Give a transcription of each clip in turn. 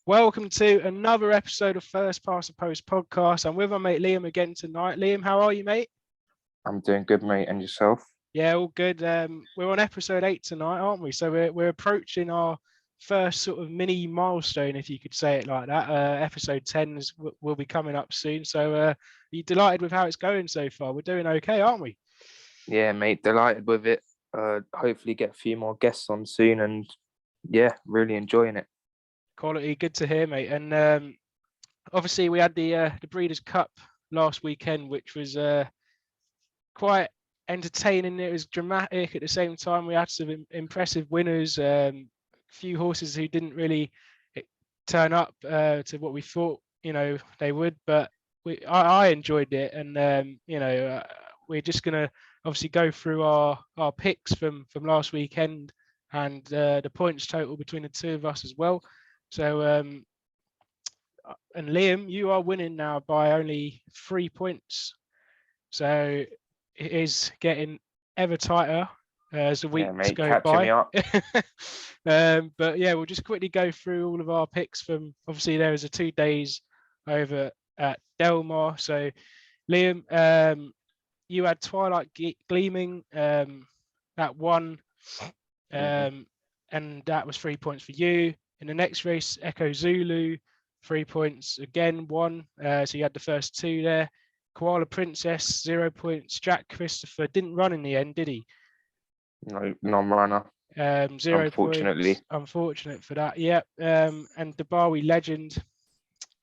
Welcome to another episode of First Past the Post podcast. I'm with my mate Liam again tonight. Liam, how are you, mate? I'm doing good, mate. And yourself? Yeah, all good. We're on episode 8 tonight, aren't we? So we're approaching our first sort of mini milestone, if you could say it like that. Episode 10 will be coming up soon. So are you delighted with how it's going so far? We're doing okay, aren't we? Yeah, mate. Delighted with it. Hopefully get a few more guests on soon, and yeah, really enjoying it. Quality, good to hear, mate. And obviously we had the Breeders' Cup last weekend, which was quite entertaining. It was dramatic at the same time. We had some impressive winners. Few horses who didn't really turn up to what we thought, they would. But I enjoyed it, and we're just gonna obviously go through our picks from last weekend and the points total between the two of us as well. So and Liam, you are winning now by only 3 points. So it is getting ever tighter as the weeks mate, go catching me by. up. But yeah, we'll just quickly go through all of our picks from. Obviously, there was a 2 days over at Delmar. So Liam, you had Twilight Gleaming that won, and that was 3 points for you. In the next race, Echo Zulu, 3 points again, won. So you had the first 2 there. Koala Princess, 0 points. Jack Christopher didn't run in the end, did he? No, non-runner. 0 Unfortunately. points. Unfortunate for that. Yep. And Dabawi Legend,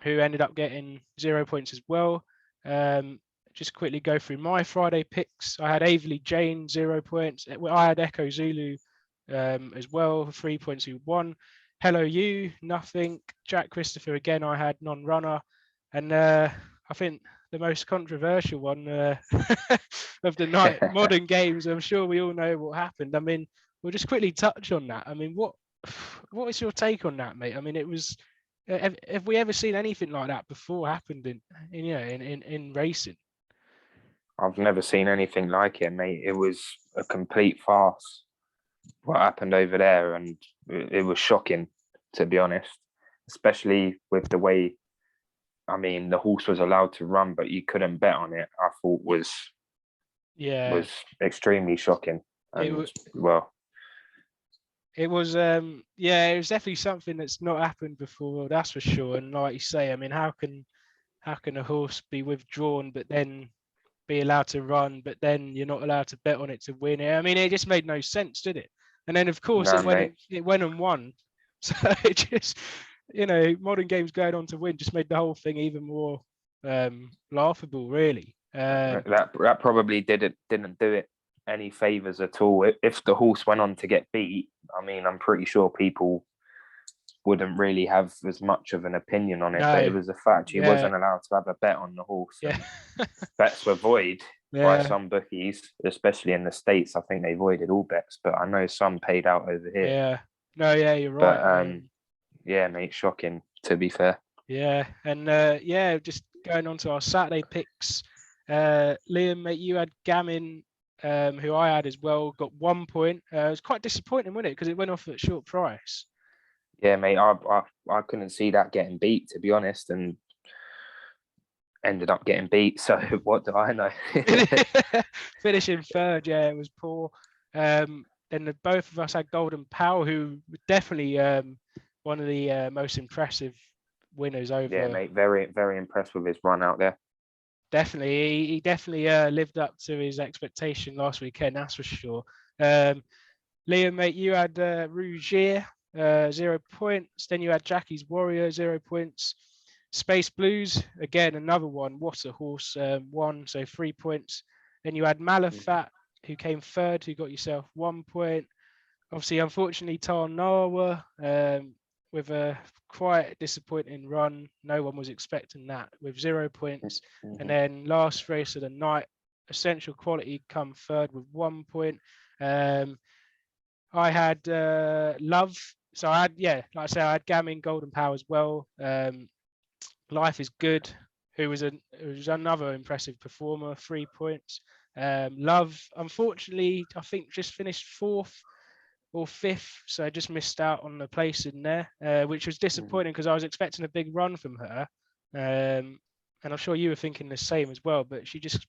who ended up getting 0 points as well. Just quickly go through my Friday picks. I had Averley Jane, 0 points. I had Echo Zulu as well, 3 points, who won. Hello You, nothing. Jack Christopher, again, I had non-runner. And I think the most controversial one of the night, Modern Games. I'm sure we all know what happened. I mean, we'll just quickly touch on that. I mean, what is your take on that, mate? I mean, it was. Have we ever seen anything like that before happened in racing? I've never seen anything like it, mate. It was a complete farce what happened over there, and it was shocking, to be honest, especially with the way. I mean, the horse was allowed to run, but you couldn't bet on it. I thought was extremely shocking, and it was definitely something that's not happened before, that's for sure. And like you say, I mean, how can a horse be withdrawn but then be allowed to run, but then you're not allowed to bet on it to win it? I mean, it just made no sense, did it? And then of course it went and won. So it just, Modern Games going on to win just made the whole thing even more laughable, really. That probably didn't do it any favors at all. If the horse went on to get beat, I mean, I'm pretty sure people wouldn't really have as much of an opinion on it. But it was a fact he wasn't allowed to have a bet on the horse. Yeah. Bets were void by some bookies, especially in the States. I think they voided all bets, but I know some paid out over here. Yeah. No, yeah, you're right. But yeah, mate, shocking, to be fair. Yeah. And just going on to our Saturday picks. Liam, mate, you had Gammon, who I had as well, got 1 point. It was quite disappointing, wasn't it? Because it went off at short price. Yeah, mate, I couldn't see that getting beat, to be honest, and ended up getting beat. So what do I know? Finishing third, yeah, it was poor. Then both of us had Golden Power, who was definitely one of the most impressive winners over. Yeah, mate, very, very impressed with his run out there. Definitely, he definitely lived up to his expectation last weekend, that's for sure. Liam, mate, you had Rougier, 0 points. Then you had Jackie's Warrior, 0 points. Space Blues, again, another one. What a horse, 1, so 3 points. Then you had Malafat, who came third, who got yourself 1 point. Obviously, unfortunately, Tarnawa, with a quite disappointing run. No one was expecting that, with 0 points. And then last race of the night, Essential Quality come third with 1 point. I had Love. So I had, like I say, I had Gammon, Golden Power as well. Life is Good, who was another impressive performer, 3 points. Love, unfortunately, I think just finished fourth. or 5th, so I just missed out on the place in there, which was disappointing because I was expecting a big run from her. And I'm sure you were thinking the same as well, but she just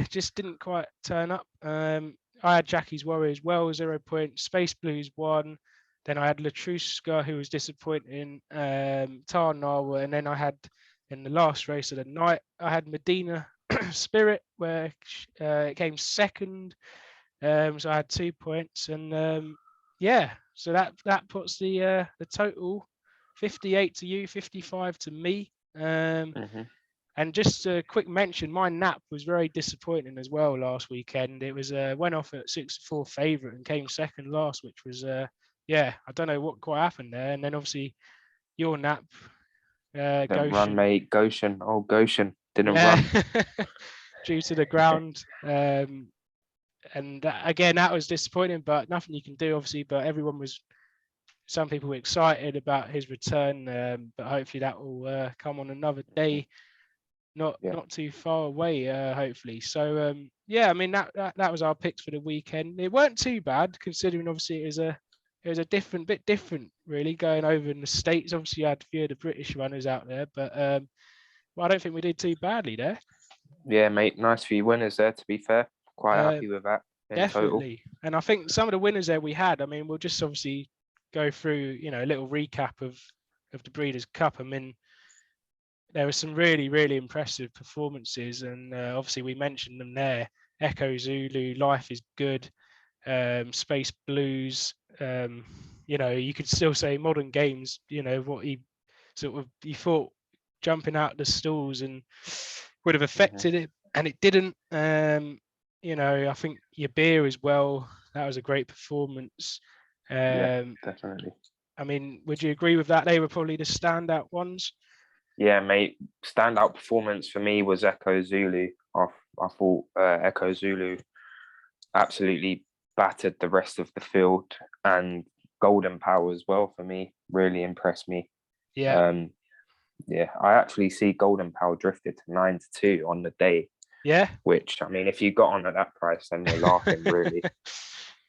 just didn't quite turn up. I had Jackie's Warrior as well, 0 points. Space Blues 1. Then I had Latruska, who was disappointing. Tarnawa, and then I had in the last race of the night, I had Medina Spirit, where it came second. So I had 2 points, and so that puts the total 58 to you, 55 to me. And just a quick mention, my nap was very disappointing as well last weekend. It was went off at 6-4 favourite and came second last, which was I don't know what quite happened there. And then obviously your nap, Didn't Goshen. run, mate. Goshen didn't run due to the ground. And again, that was disappointing, but nothing you can do, obviously. But some people were excited about his return, but hopefully that will come on another day. Not too far away, hopefully. So I mean that was our picks for the weekend. It weren't too bad considering obviously it was a bit different really going over in the States. Obviously you had a few of the British runners out there, but I don't think we did too badly there. Yeah, mate, nice few winners there, to be fair. Quite happy with that in definitely total. And I think some of the winners there we had, I mean, we'll just obviously go through a little recap of the Breeders' Cup. I mean, there were some really, really impressive performances, and obviously we mentioned them there. Echo Zulu, Life is Good, Space Blues. You could still say Modern Games. What he thought jumping out the stalls and would have affected it, and it didn't. I think your beer as well. That was a great performance. Definitely. I mean, would you agree with that? They were probably the standout ones. Yeah, mate. Standout performance for me was Echo Zulu. I thought Echo Zulu absolutely battered the rest of the field, and Golden Power as well for me really impressed me. Yeah. I actually see Golden Power drifted to 9-2 on the day. Yeah. Which, I mean, if you got on at that price, then you're laughing, really.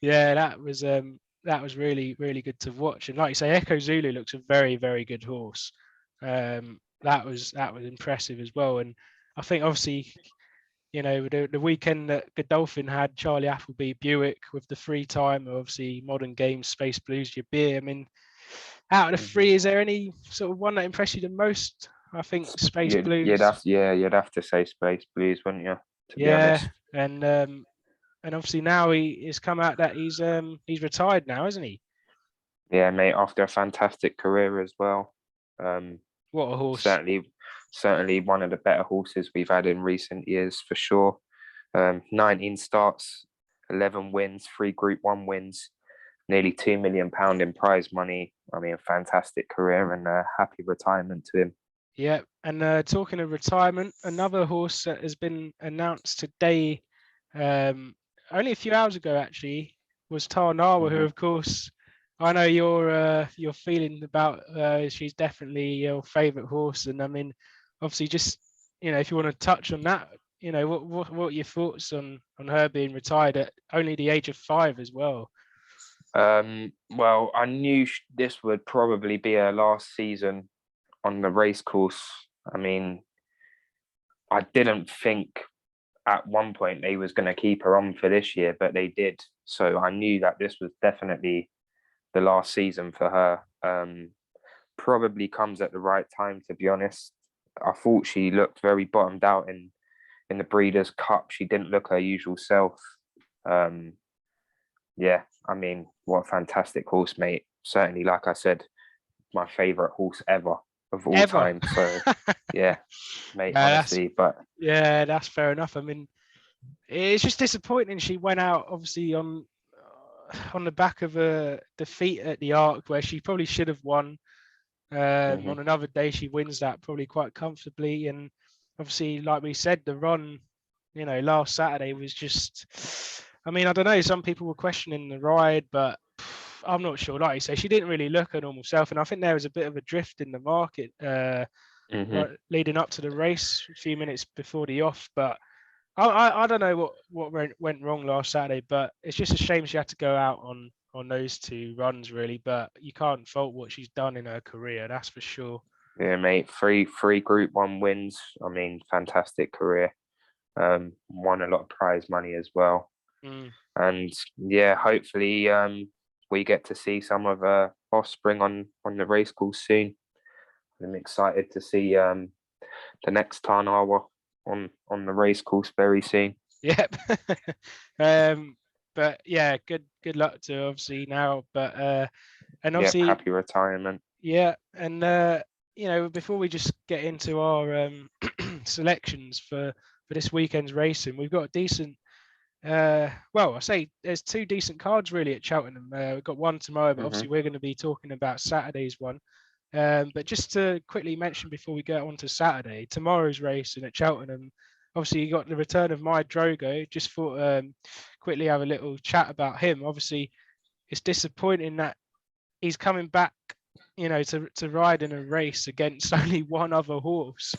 Yeah, that was really, really good to watch. And like you say, Echo Zulu looks a very, very good horse. That was impressive as well. And I think obviously, the weekend that Godolphin had, Charlie Appleby, Buick with the 3 time, obviously Modern Games, Space Blues, your beer. I mean, out of the 3, is there any sort of one that impressed you the most? I think Space Blues. You'd have to say Space Blues, wouldn't you? To be honest. And obviously now he's come out that he's retired now, isn't he? Yeah, mate. After a fantastic career as well. What a horse! Certainly one of the better horses we've had in recent years for sure. 19 starts, 11 wins, 3 Group 1 wins, nearly £2 million in prize money. I mean, fantastic career and a happy retirement to him. Yeah, and talking of retirement, another horse that has been announced today, only a few hours ago actually, was Tarnawa, who of course I know your feeling about. She's definitely your favourite horse, and I mean, obviously, just if you want to touch on that, what are your thoughts on her being retired at only the age of 5 as well? Well, I knew this would probably be her last season on the race course. I mean, I didn't think at one point they was going to keep her on for this year, but they did. So I knew that this was definitely the last season for her. Probably comes at the right time, to be honest. I thought she looked very bottomed out in the Breeders' Cup. She didn't look her usual self. I mean, what a fantastic horse, mate. Certainly, like I said, my favourite horse ever of all time. So, yeah, mate, honestly. Yeah, that's fair enough. I mean, it's just disappointing. She went out, obviously, on the back of a defeat at the Arc, where she probably should have won. On another day, she wins that probably quite comfortably. And obviously, like we said, the run, last Saturday was just, I mean, I don't know, some people were questioning the ride, but I'm not sure. Like you say, she didn't really look her normal self. And I think there was a bit of a drift in the market leading up to the race, a few minutes before the off. But I don't know what went wrong last Saturday, but it's just a shame she had to go out on those two runs, really. But you can't fault what she's done in her career, that's for sure. Yeah, mate. Three Group 1 wins. I mean, fantastic career. Won a lot of prize money as well. Mm. And yeah, hopefully we get to see some of her offspring on the race course soon. I'm excited to see the next Tarnawa on the race course very soon. Yep. But yeah, good luck to obviously now. But and Yep, obviously, happy retirement. yeah, and before we just get into our selections for this weekend's racing, we've got a decent. Well, I say there's two decent cards really at Cheltenham. We've got one tomorrow, but Hmm. obviously we're going to be talking about Saturday's one. But just to quickly mention before we get on to Saturday, tomorrow's racing at Cheltenham, obviously you got the return of my Drogo. Just thought quickly have a little chat about him. Obviously, it's disappointing that he's coming back, to ride in a race against only one other horse.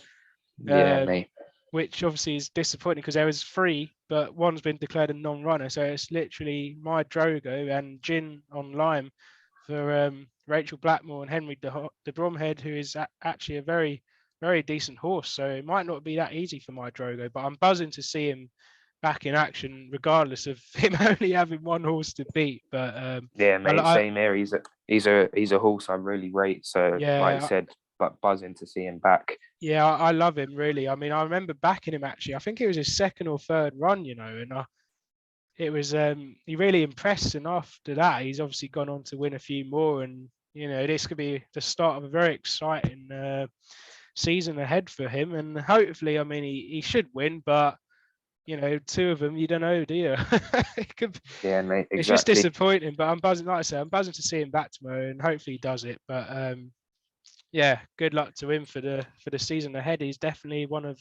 Yeah, Um, mate. which obviously is disappointing because there was three, but one's been declared a non-runner. So it's literally my Drogo and Gin on Lime for Rachel Blackmore and Henry de Bromhead, who is actually a very, very decent horse. So it might not be that easy for my Drogo, but I'm buzzing to see him back in action, regardless of him only having one horse to beat. But Yeah, I, mate. I Same here. He's a horse I really rate. So, like I yeah, said, but buzzing to see him back. yeah, I love him really. I mean, I remember backing him actually. I think it was his second or third run, and it was he really impressed. And after that, he's obviously gone on to win a few more. And this could be the start of a very exciting season ahead for him. And hopefully, I mean, he should win, but two of them, you don't know, do you? it could, Yeah, mate. it's just Exactly. disappointing. But I'm buzzing, like I said, I'm buzzing to see him back tomorrow, and hopefully he does it. But yeah, good luck to him for the season ahead. He's definitely one of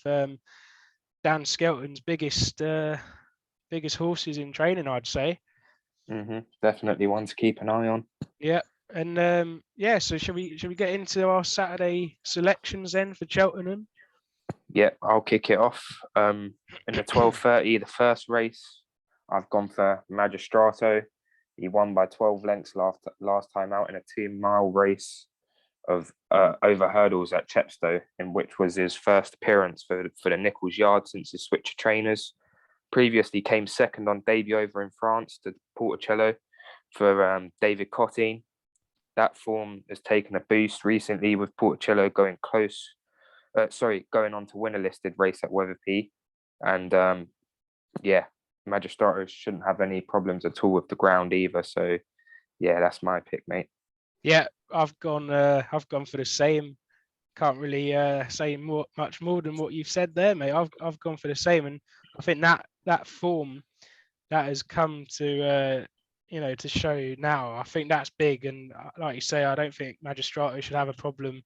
Dan Skelton's biggest horses in training, I'd say. Definitely one to keep an eye on. Yeah, and yeah. So should we get into our Saturday selections then for Cheltenham? Yeah, I'll kick it off. In the 12:30, the first race, I've gone for Magistrato. He won by 12 lengths last time out in a 2 mile race of over hurdles at Chepstow, in which was his first appearance for the Nichols Yard since his switch of trainers. Previously came second on debut over in France to Porticello for David Cottine. That form has taken a boost recently with Porticello going going on to win a listed race at Wetherby. And yeah, Magistrato shouldn't have any problems at all with the ground either. So yeah, that's my pick, mate. Yeah, I've gone for the same. Can't really say much more than what you've said there, mate. I've gone for the same, and I think that form that has come to show now. I think that's big, and like you say, I don't think Magistrato should have a problem.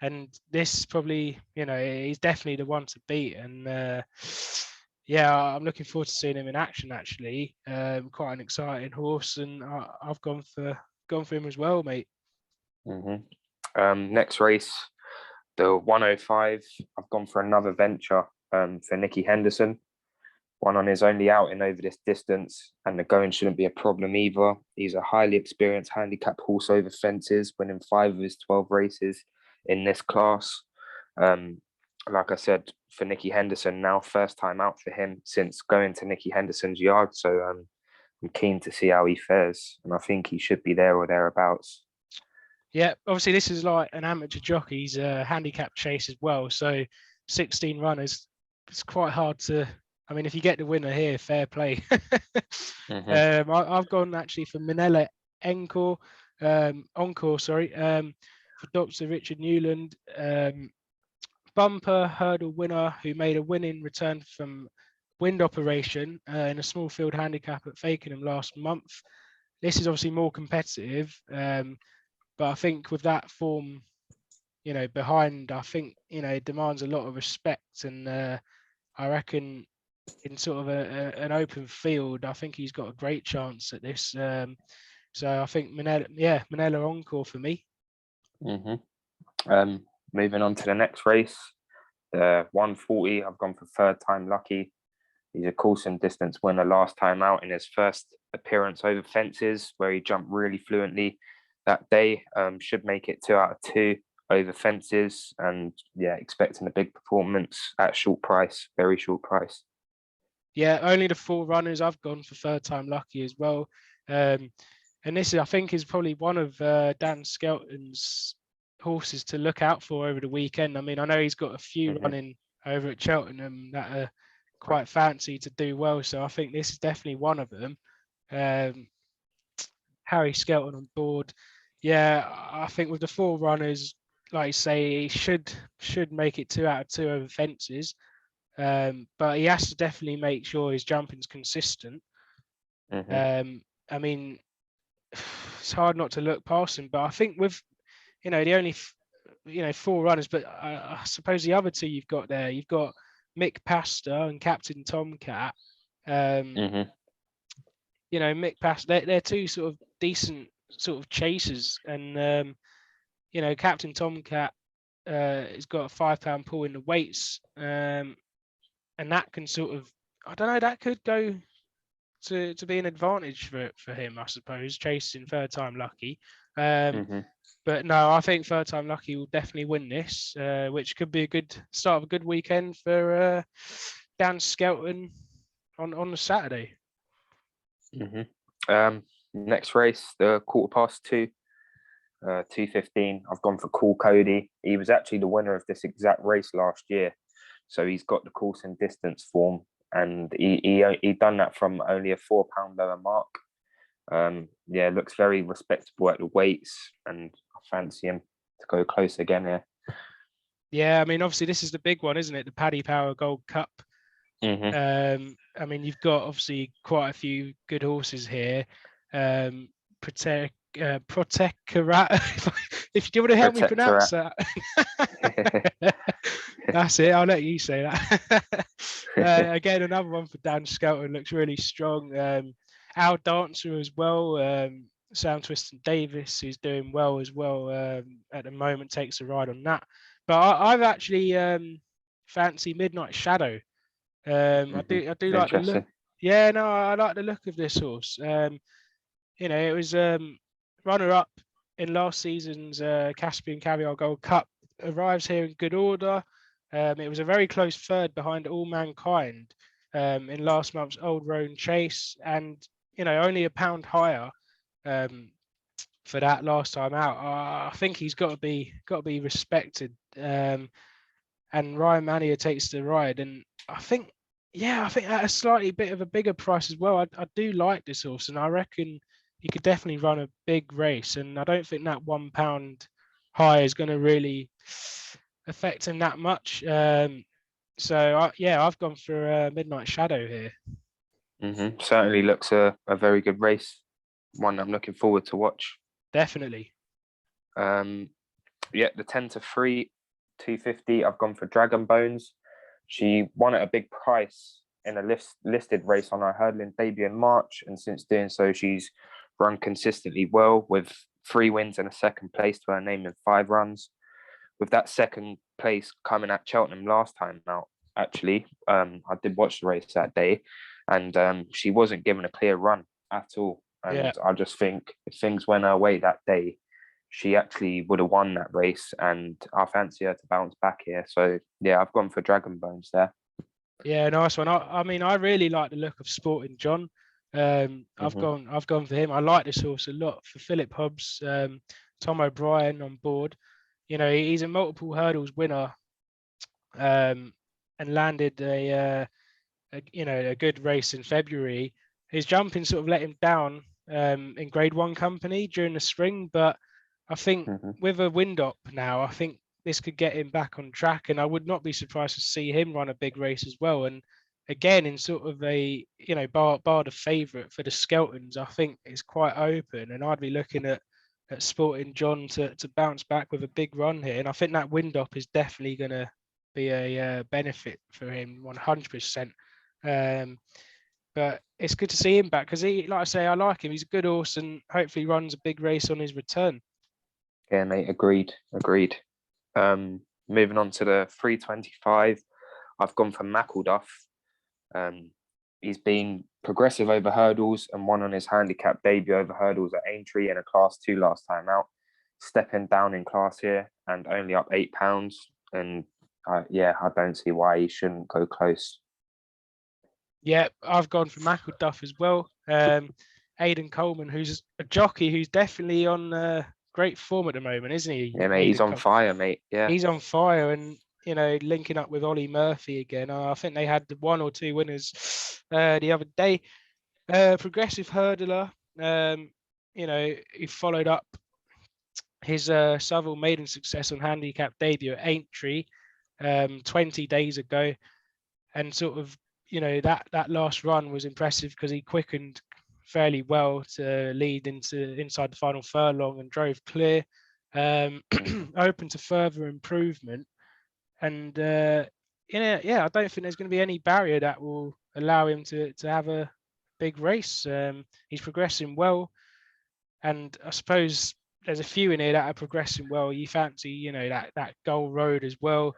And this probably, he's definitely the one to beat. And yeah, I'm looking forward to seeing him in action. Actually, quite an exciting horse, and I've gone for him as well, mate. Next race, the 105. I've gone for another venture for Nicky Henderson. One on his only outing over this distance, and the going shouldn't be a problem either. He's a highly experienced handicap horse over fences, winning 5 of his 12 races in this class. Like I said, for Nicky Henderson, now first time out for him since going to Nicky Henderson's yard. So I'm keen to see how he fares, and I think he should be there or thereabouts. Yeah, obviously this is like an amateur jockey's handicap chase as well. So 16 runners, it's quite hard to. I mean, if you get the winner here, fair play. I've gone actually for Manila Encore, sorry, for Dr. Richard Newland, bumper hurdle winner who made a winning return from wind operation in a small field handicap at Fakenham last month. This is obviously more competitive, but I think with that form, behind, I think it demands a lot of respect, and I reckon in sort of an open field, I think he's got a great chance at this. So I think Manila Encore for me. Moving on to the next race, the 140. I've gone for third time lucky. He's a course and distance winner last time out in his first appearance over fences, where he jumped really fluently that day. Should make it 2 out of 2 over fences, and yeah, expecting a big performance at short price, very short price. Yeah, only the 4 runners. I've gone for Third Time Lucky as well. And this, I think, is probably one of Dan Skelton's horses to look out for over the weekend. I mean, I know he's got a few running over at Cheltenham that are quite fancy to do well. So I think this is definitely one of them. Harry Skelton on board. Yeah, I think with the 4 runners, like you say, he should make it 2 out of 2 over fences. But he has to definitely make sure his jumping's consistent. I mean, it's hard not to look past him, but I think with, the only, 4 runners, but I suppose the other 2 you've got there, you've got Mick Pastor and Captain Tomcat. Mick Pastor, they're 2 sort of decent sort of chasers, and Captain Tomcat has got a £5 pull in the weights, and that can sort of, I don't know, that could go to be an advantage for him, I suppose, chasing Third Time Lucky. But no, I think Third Time Lucky will definitely win this, which could be a good start of a good weekend for Dan Skelton on the Saturday. Next race, the 2:15. 2:15. I've gone for Cool Cody. He was actually the winner of this exact race last year, so he's got the course and distance form, and he done that from only a £4 lower mark. Looks very respectable at the weights, and I fancy him to go close again here. Yeah, I mean, obviously this is the big one, isn't it? The Paddy Power Gold Cup. I mean, you've got obviously quite a few good horses here. Protectorat. If you want to help me pronounce that. That's it. I'll let you say that. Again, another one for Dan Skelton. Looks really strong. Our Dancer as well. Sam Twiston Davis, who's doing well as well at the moment, takes a ride on that. But I've actually fancy Midnight Shadow. I do like the look. Yeah, no, I like the look of this horse. It was runner-up in last season's Caspian Caviar Gold Cup. Arrives here in good order. It was a very close third behind All Mankind in last month's Old Roan Chase, and only £1 higher for that last time out. I think he's got to be respected. And Ryan Mania takes the ride, and I think at a slightly bit of a bigger price as well. I do like this horse, and I reckon he could definitely run a big race. And I don't think that £1 high is going to really affect him that much. I've gone for Midnight Shadow here. Certainly looks a very good race. One I'm looking forward to watch. Definitely. The 10-3, 250. I've gone for Dragon Bones. She won at a big price in a listed race on her hurdling debut in March, and since doing so, she's run consistently well with 3 wins and a second place to her name in 5 runs. With that second place coming at Cheltenham last time out, actually, I did watch the race that day, and she wasn't given a clear run at all. And I just think if things went her way that day, she actually would have won that race, and I fancy her to bounce back here. So yeah, I've gone for Dragon Bones there. Yeah, nice one. I mean, I really like the look of Sporting John. I've gone for him. I like this horse a lot. For Philip Hobbs, Tom O'Brien on board. He's a multiple hurdles winner, and landed a good race in February. His jumping sort of let him down in Grade 1 company during the spring, but I think with a wind up now, I think this could get him back on track, and I would not be surprised to see him run a big race as well. And again, in sort of a bar the favourite for the Skeltons, I think it's quite open, and I'd be looking at Sporting John to bounce back with a big run here. And I think that wind up is definitely going to be a benefit for him 100%. But it's good to see him back because like I say, I like him. He's a good horse, and hopefully runs a big race on his return. Yeah, mate, agreed. Moving on to the 325, I've gone for Mcduff. He's been progressive over hurdles and won on his handicap debut over hurdles at Aintree in a Class 2 last time out. Stepping down in class here and only up £8. And I don't see why he shouldn't go close. Yeah, I've gone for Mcduff as well. Aidan Coleman, who's a jockey who's definitely on great form at the moment, isn't he? Yeah, mate, he's on fire, mate. Yeah, he's on fire, and linking up with Ollie Murphy again. I think they had the 1 or 2 winners the other day. Progressive hurdler. He followed up his Southall maiden success on handicap debut at Aintree 20 days ago, and sort of that last run was impressive because he quickened fairly well to lead inside the final furlong and drove clear, open to further improvement. And I don't think there's going to be any barrier that will allow him to have a big race. He's progressing well, and I suppose there's a few in here that are progressing well. You fancy, that Goal Road as well.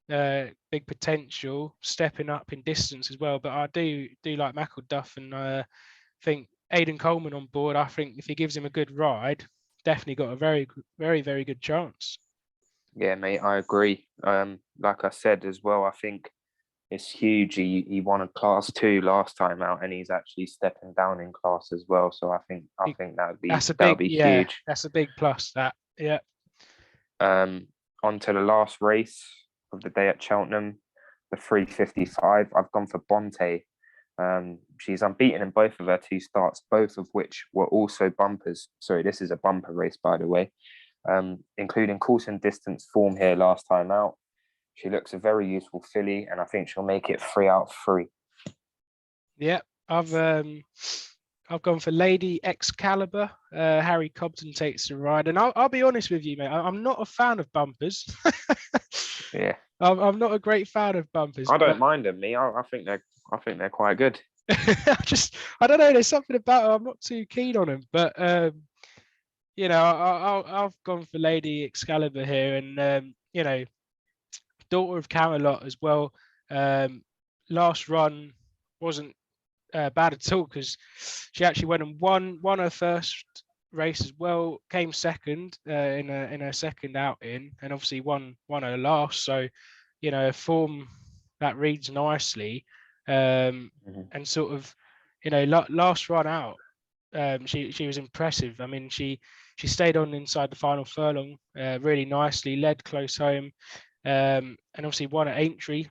Big potential, stepping up in distance as well. But I do like Mcduff, and I think Aidan Coleman on board. I think if he gives him a good ride, definitely got a very, very, very good chance. Yeah, mate, I agree. Like I said as well, I think it's huge. He won a Class 2 last time out, and he's actually stepping down in class as well. So I think that would be huge. That's a big plus. That yeah. On to the last race of the day at Cheltenham, the 355. I've gone for Bonte. She's unbeaten in both of her 2 starts, both of which were also bumpers. Sorry, this is a bumper race, by the way. Including course and distance form here last time out. She looks a very useful filly, and I think she'll make it 3 out of 3. Yeah, I've gone for Lady Excalibur. Harry Cobden takes the ride, and I'll be honest with you, mate. I'm not a fan of bumpers. Yeah, I'm not a great fan of bumpers. I don't mind them. I think they're quite good. I don't know. There's something about them. I'm not too keen on them, but I've gone for Lady Excalibur here, and daughter of Camelot as well. Last run wasn't bad at all because she actually went and won her first race as well, came second in her second outing, and obviously won her last. So, a form that reads nicely, and sort of, last run out, she was impressive. I mean, she stayed on inside the final furlong really nicely, led close home, and obviously won at Aintree,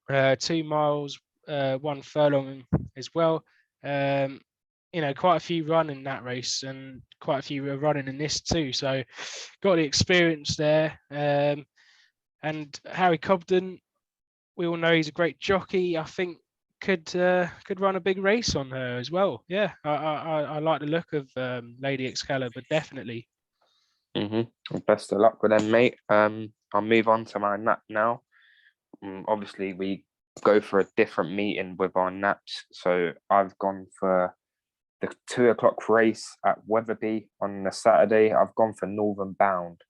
2 miles, 1 furlong as well. Quite a few run in that race, and quite a few were running in this too. So got the experience there. And Harry Cobden, we all know he's a great jockey. I think could run a big race on her as well. Yeah, I like the look of Lady Excalibur, definitely. Best of luck with them, mate. I'll move on to my nap now. Obviously, we go for a different meeting with our naps. So I've gone for the 2 o'clock race at Wetherby on the Saturday. I've gone for Northern Bound.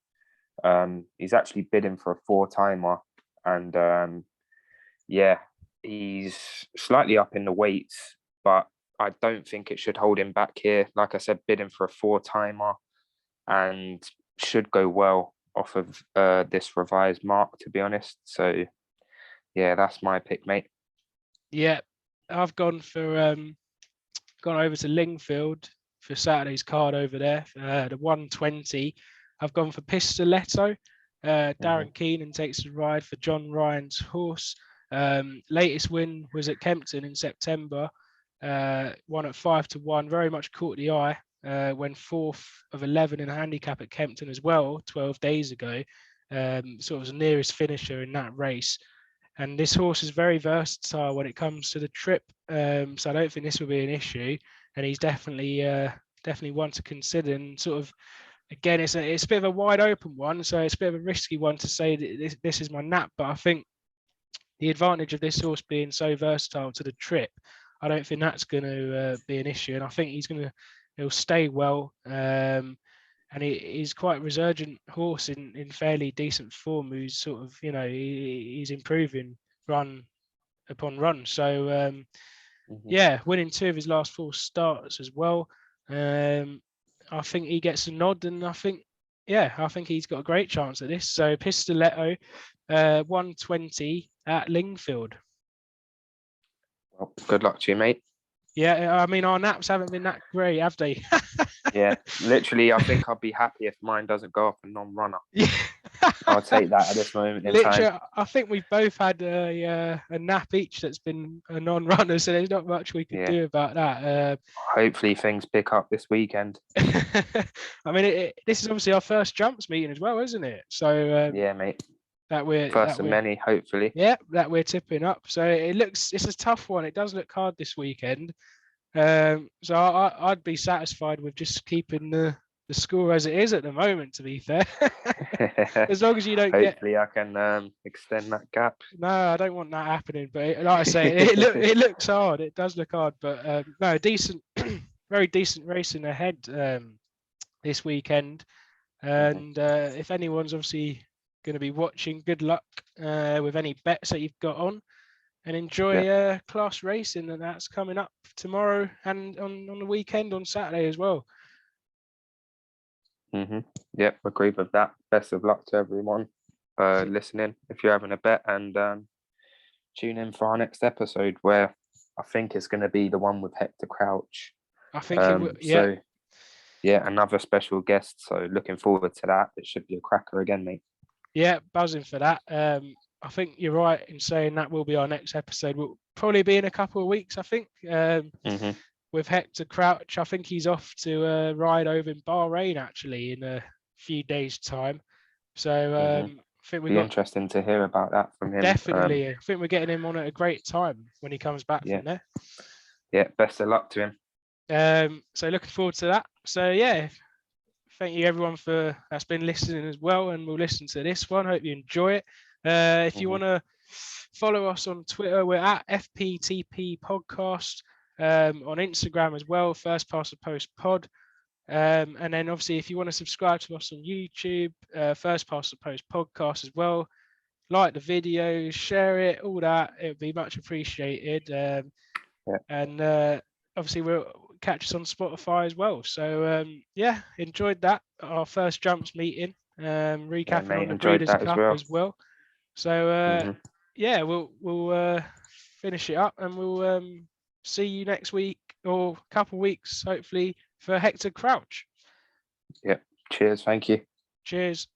He's actually bidding for a 4-timer, and he's slightly up in the weights, but I don't think it should hold him back here. Like I said, bidding for a 4-timer, and should go well off of this revised mark, to be honest. So yeah, that's my pick, mate. Yeah, I've gone over to Lingfield for Saturday's card over there, the 120. I've gone for Pistoletto. Darren Keenan takes the ride for John Ryan's horse. Latest win was at Kempton in September. Won at 5-1. Very much caught the eye. Went 4th of 11 in a handicap at Kempton as well 12 days ago. Sort of was the nearest finisher in that race. And this horse is very versatile when it comes to the trip. So I don't think this will be an issue. And he's definitely one to consider. And sort of, again, it's a bit of a wide open one. So it's a bit of a risky one to say that this is my nap. But I think the advantage of this horse being so versatile to the trip, I don't think that's going to be an issue. And I think he'll stay well. And he's quite a resurgent horse in fairly decent form, who's sort of, he's improving run upon run. So, Yeah, winning 2 of his last 4 starts as well. I think he gets a nod, and I think he's got a great chance at this. So Pistoletto, 120 at Lingfield. Well, good luck to you, mate. Yeah, I mean, our naps haven't been that great, have they? Yeah, literally, I think I'd be happy if mine doesn't go off a non-runner. Yeah. I'll take that at this moment in Literally, time. I think we've both had a nap each that's been a non-runner, so there's not much we could do about that. Hopefully things pick up this weekend. I mean, this is obviously our first jumps meeting as well, isn't it? So yeah, mate. That First of many, hopefully. Yeah, that we're tipping up. So it's a tough one. It does look hard this weekend. So I'd be satisfied with just keeping the score as it is at the moment, to be fair. As long as you don't Hopefully I can extend that gap. No, I don't want that happening. But like I say, it looks hard. It does look hard. But no, decent, very decent racing ahead this weekend. And if anyone's obviously going to be watching, good luck with any bets that you've got on. And enjoy class racing, and that's coming up tomorrow and on the weekend on Saturday as well. Yep, agree with that. Best of luck to everyone listening. If you're having a bet, and tune in for our next episode, where I think it's going to be the one with Hector Crouch. I think it will. Yeah. So yeah, another special guest. So looking forward to that. It should be a cracker again, mate. Yeah, buzzing for that. I think you're right in saying that will be our next episode. We'll probably be in a couple of weeks, I think, with Hector Crouch. I think he's off to ride over in Bahrain, actually, in a few days' time. So I think we're interesting to hear about that from him. Definitely. I think we're getting him on at a great time when he comes back from there. Yeah, best of luck to him. So looking forward to that. So, yeah, thank you, everyone, that's been listening as well, and we'll listen to this one. Hope you enjoy it. If you want to follow us on Twitter, we're at FPTP Podcast, on Instagram as well, First Past the Post Pod. And then obviously, if you want to subscribe to us on YouTube, First Past the Post Podcast as well, like the videos, share it, all that. It would be much appreciated. And obviously, we'll catch us on Spotify as well. So enjoyed that. Our first jumps meeting, recapping on the Breeders' Cup as well. So we'll finish it up, and we'll see you next week or a couple of weeks, hopefully, for Hector Crouch. Yep. Cheers. Thank you. Cheers.